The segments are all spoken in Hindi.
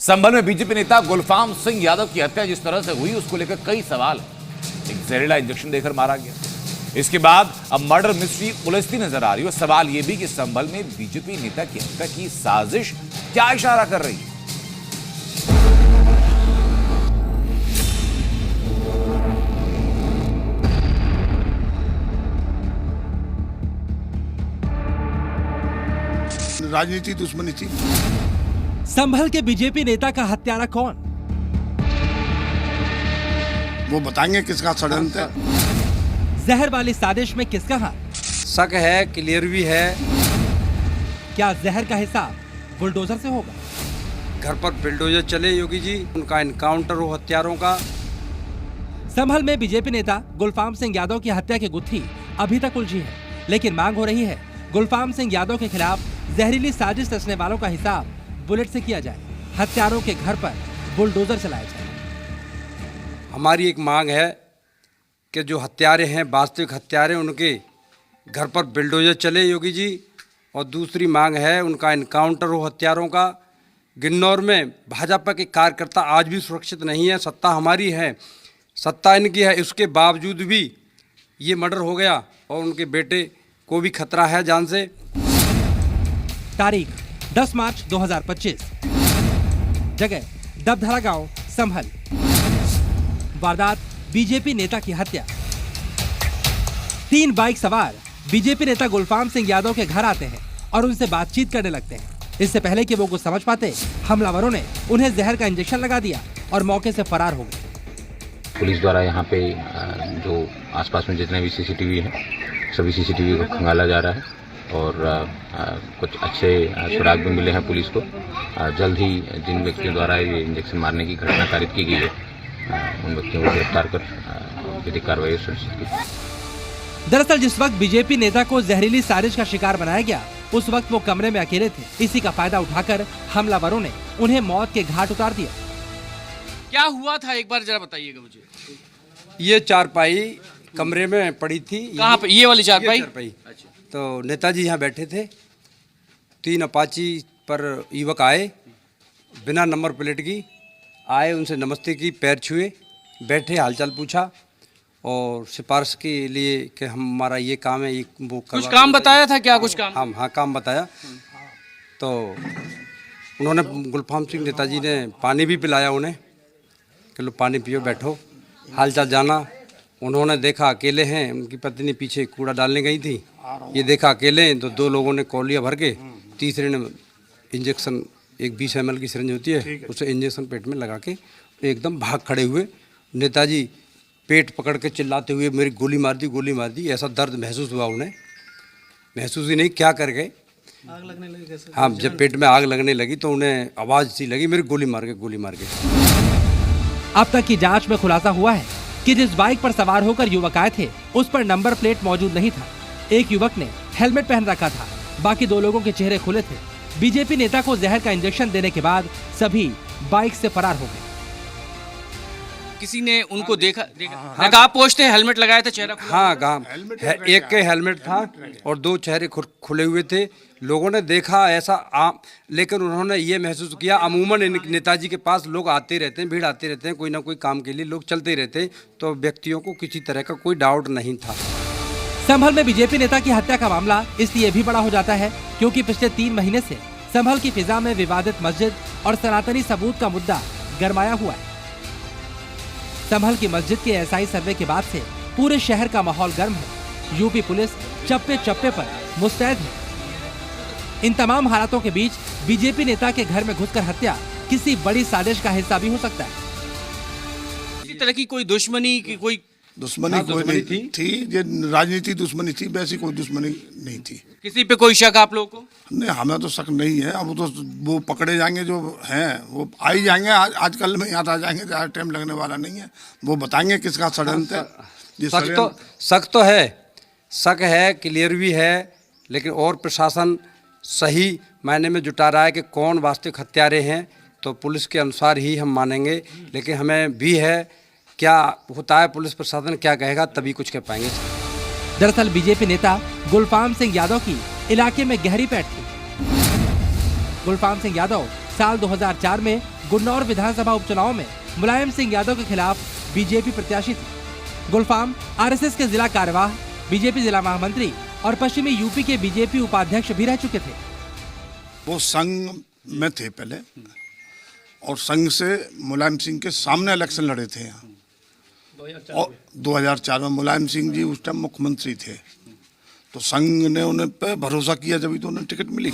संभल में बीजेपी नेता गुलफाम सिंह यादव की हत्या जिस तरह से हुई उसको लेकर कई सवाल हैं। एक जहरीला इंजेक्शन देकर मारा गया। इसके बाद अब मर्डर मिस्ट्री उलझती नजर आ रही है। सवाल यह भी कि संभल में बीजेपी नेता की हत्या की साजिश क्या इशारा कर रही है। राजनीति दुश्मनी थी। संभल के बीजेपी नेता का हत्यारा कौन? वो बताएंगे किसका षड्यंत्र है। जहर वाली साजिश में किसका हाथ? शक है, क्लियर भी है। क्या जहर का हिसाब बुलडोजर से होगा? घर पर बुलडोजर चले योगी जी, उनका इनकाउंटर हो हत्यारों का। संभल में बीजेपी नेता गुलफाम सिंह यादव की हत्या की गुत्थी अभी तक उलझी है, लेकिन मांग हो रही है गुलफाम सिंह यादव के खिलाफ जहरीली साजिश रचने वालों का हिसाब बुलेट से किया जाए, हत्यारों के घर पर बुलडोजर चलाया जाए। हमारी एक मांग है कि जो हत्यारे हैं, वास्तविक हत्यारे, उनके घर पर बुलडोजर चले योगी जी। और दूसरी मांग है उनका इनकाउंटर हो हत्यारों का। गिन्नौर में भाजपा के कार्यकर्ता आज भी सुरक्षित नहीं है। सत्ता हमारी है, सत्ता इनकी है, उसके बावजूद भी ये मर्डर हो गया और उनके बेटे को भी खतरा है जान से। तारीख 10 मार्च 2025, जगह डबधरा गांव, संभल। वारदात बीजेपी नेता की हत्या। 3 बाइक सवार बीजेपी नेता गुलफाम सिंह यादव के घर आते हैं और उनसे बातचीत करने लगते हैं। इससे पहले कि वो कुछ समझ पाते, हमलावरों ने उन्हें जहर का इंजेक्शन लगा दिया और मौके से फरार हो गए। पुलिस द्वारा यहाँ पे जो आसपास में जितने भी सीसीटीवी हैं, सभी सीसीटीवी को खंगाला जा रहा है और कुछ अच्छे सुराग भी मिले हैं पुलिस को। जल्द ही जिन व्यक्तियों द्वारा ये इंजेक्शन मारने की घटना कारित की गई है, उन व्यक्तियों को गिरफ्तार कर विधिक कार्रवाई सुनिश्चित की। दरअसल जिस वक्त बीजेपी नेता को जहरीली साजिश का शिकार बनाया गया, उस वक्त वो कमरे में अकेले थे। इसी का फायदा उठाकर हमलावरों ने उन्हें मौत के घाट उतार दिया। क्या हुआ था एक बार जरा बताइएगा मुझे। ये चारपाई कमरे में पड़ी थी। कहाँ पे? ये वाली चारपाई? अच्छा। तो नेताजी यहाँ बैठे थे। 3 अपाची पर युवक आए, बिना नंबर प्लेट की आए, उनसे नमस्ते की, पैर छुए, बैठे, हालचाल पूछा और सिफारिश के लिए कि हमारा ये काम है, ये वो कुछ काम बताया था क्या? कुछ काम? हाँ, काम बताया। तो उन्होंने, गुलफाम सिंह नेताजी ने पानी भी पिलाया उन्हें कि लो पानी पियो, बैठो, हालचाल जाना। उन्होंने देखा अकेले हैं, उनकी पत्नी पीछे कूड़ा डालने गई थी, ये देखा अकेले हैं, तो 2 लोगों ने कौलिया भर के, तीसरे ने इंजेक्शन, एक 20 ml की सिरिंज होती है, उसे इंजेक्शन पेट में लगा के एकदम भाग खड़े हुए। नेताजी पेट पकड़ के चिल्लाते हुए मेरी गोली मार दी, गोली मार दी। ऐसा दर्द महसूस हुआ उन्हें, महसूस ही नहीं क्या कर गए, आग लगने लगी कैसे? हाँ, जब पेट में आग लगने लगी तो उन्हें आवाज़ सी लगी, मेरी गोली मार के, गोली मार के। अब तक की जांच में खुलासा हुआ है कि जिस बाइक पर सवार होकर युवक आए थे, उस पर नंबर प्लेट मौजूद नहीं था। एक युवक ने हेलमेट पहन रखा था, बाकी 2 लोगों के चेहरे खुले थे। बीजेपी नेता को जहर का इंजेक्शन देने के बाद सभी बाइक से फरार हो गए। किसी ने उनको देखा? नकाब पोछते, हेलमेट लगाया था, चेहरा खुला? हाँ, एक के हेलमेट था और 2 चेहरे खुले हुए थे। लोगों ने देखा ऐसा लेकिन उन्होंने ये महसूस किया, अमूमन नेताजी के पास लोग आते रहते हैं, भीड़ आते रहते हैं, कोई ना कोई काम के लिए लोग चलते रहते हैं, तो व्यक्तियों को किसी तरह का कोई डाउट नहीं था। संभल में बीजेपी नेता की हत्या का मामला इसलिए भी बड़ा हो जाता है क्योंकि पिछले 3 महीने से संभल की फिजा में विवादित मस्जिद और सनातनी सबूत का मुद्दा गरमाया हुआ है। संभल की मस्जिद के एसआई सर्वे के बाद से पूरे शहर का माहौल गर्म है। यूपी पुलिस चप्पे चप्पे पर मुस्तैद है। इन तमाम हालातों के बीच बीजेपी नेता के घर में घुसकर हत्या किसी बड़ी साजिश का हिस्सा भी हो सकता है। किसी तरह की कोई दुश्मनी की कोई कोई नहीं थी। ये राजनीति दुश्मनी थी, वैसी कोई दुश्मनी नहीं थी। किसी पे कोई शक आप लोगों को? नहीं, हमें तो शक नहीं है। अब तो वो पकड़े जाएंगे, जो हैं वो आ ही जाएंगे, आजकल में याद आ जाएंगे, ज़्यादा टाइम लगने वाला नहीं है। वो बताएंगे किसका षड्यंत्र है। शक तो है, शक है, क्लियर भी है, लेकिन और प्रशासन सही मायने में जुटा रहा है कि कौन वास्तविक हत्यारे हैं, तो पुलिस के अनुसार ही हम मानेंगे। लेकिन हमें भी है क्या होता है, पुलिस प्रशासन क्या कहेगा, तभी कुछ कह पाएंगे। दरअसल बीजेपी नेता गुलफाम सिंह यादव की इलाके में गहरी पैठ थी। गुलफाम सिंह यादव साल 2004 में गुन्नौर विधानसभा उपचुनाव में मुलायम सिंह यादव के खिलाफ बीजेपी प्रत्याशी थे। गुलफाम आरएसएस के जिला कार्यवाह, बीजेपी जिला महामंत्री और पश्चिमी यूपी के बीजेपी उपाध्यक्ष भी रह चुके थे। वो संघ में थे पहले और संघ से मुलायम सिंह के सामने इलेक्शन लड़े थे यहाँ। और 2004 में मुलायम सिंह जी उस टाइम मुख्यमंत्री थे, तो संघ ने उन्हें पे भरोसा किया, जब तो उन्हें टिकट मिली।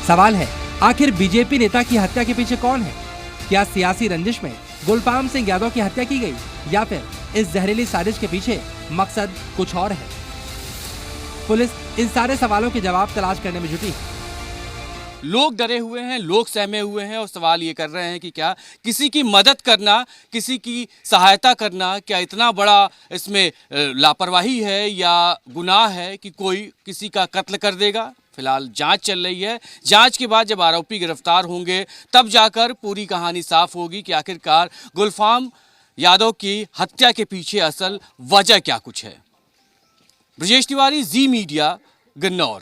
सवाल है, आखिर बीजेपी नेता की हत्या के पीछे कौन है? क्या सियासी रंजिश में गुलफाम सिंह यादव की हत्या की गई या फिर इस जहरीली साजिश के पीछे मकसद कुछ और है? पुलिस इन सारे सवालों के जवाब तलाश करने में जुटी है। लोग डरे हुए हैं, लोग सहमे हुए हैं और सवाल ये कर रहे हैं कि क्या किसी की मदद करना, किसी की सहायता करना, क्या इतना बड़ा इसमें लापरवाही है या गुनाह है कि कोई किसी का कत्ल कर देगा? फिलहाल जांच चल रही है। जांच के बाद जब आरोपी गिरफ्तार होंगे तब जाकर पूरी कहानी साफ होगी कि आखिरकार गुलफाम यादव की हत्या के पीछे असल वजह क्या कुछ है। ब्रजेश तिवारी, जी मीडिया, गन्नौर।